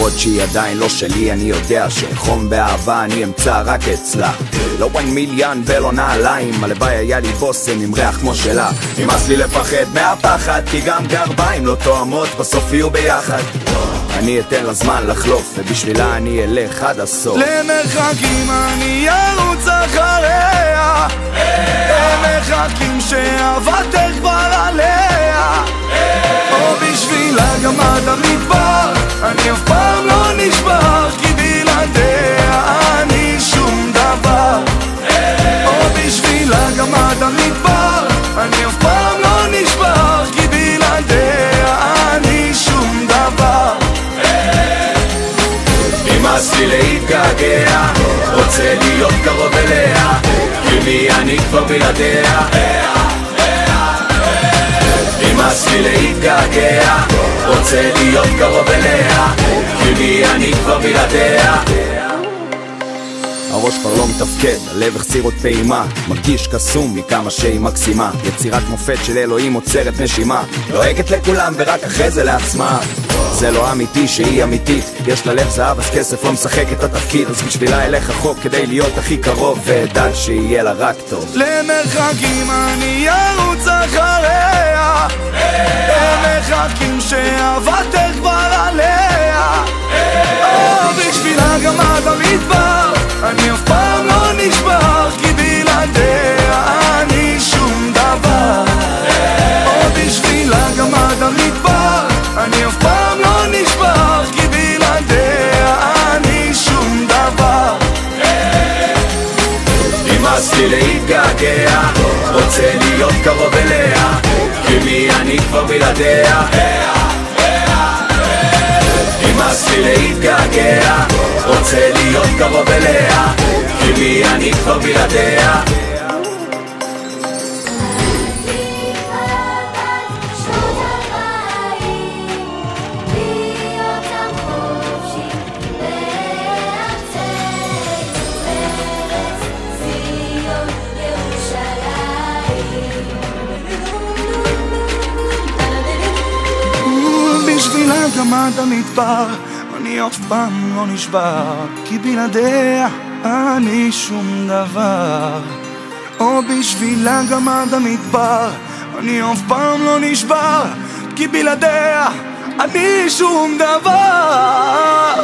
למרות שהיא עדיין לא שלי, אני יודע שחום באהבה אני אמצא רק אצלה. לא 1 מיליון ולא נעליים, הלוואי היה לי בושם עם ריח כמו שלה. נמאס לי לפחד מהפחד, כי גם גרביים לא תואמות בסוף יהיו ביחד. אני אתן לה זמן לחלוף, ובשבילה אני אלך עד הסוף. למרחקים אני ארוץ אחריה, למרחקים שאהבתך כבר עליה, או בשבילה גם עד המדבר אני אף פעם לא נשבר, כי בלעדיה אני שום דבר. או בשבילה גם עד המדבר אני אף פעם לא נשבר, כי בלעדיה אני שום דבר. נמאס לי להתגעגע, רוצה להיות קרוב אליה, כי מי אני כבר בלעדיה. נמאס לי להתגעגע, רוצה להיות קרוב אליה, כי מי אני כבר בלעדיה. הראש כבר לא מתפקד, הלב החסיר עוד פעימה, מרגיש קסום מכמה שהיא מקסימה. יצירת מופת של אלוהים עוצרת נשימה, לועגת לכולם ורק אחרי זה לעצמה. זה לא אמיתי שהיא אמיתית, יש לה לב זהב אז כסף לא משחק את התפקיד. אז בשבילה אלך רחוק כדי להיות הכי קרוב, ואדאג שיהיה לה רק טוב. למרחקים אני ארוץ אחריה, למרחקים שאהבתך כבר עליה, או בשבילה גם עד המדבר אני אף פעם לא נשבר, כי בלעדיה אני שום דבר. או בשבילה גם עד המדבר אני אף פעם לא נשבר, כי בלעדיה אני שום דבר. נמאס לי להתגעגע, רוצה להיות קרוב אליה, כי מי אני כבר בלעדיה. נמאס לי להתגעגע, רוצה להיות קרוב אליה, כי מי אני כבר בלעדיה. בשבילה גם עד המדבר אני אף פעם לא נשבר, כי בלעדיה אני שום דבר. או בשבילה גם עד המדבר אני אף פעם לא נשבר, כי בלעדיה אני שום דבר.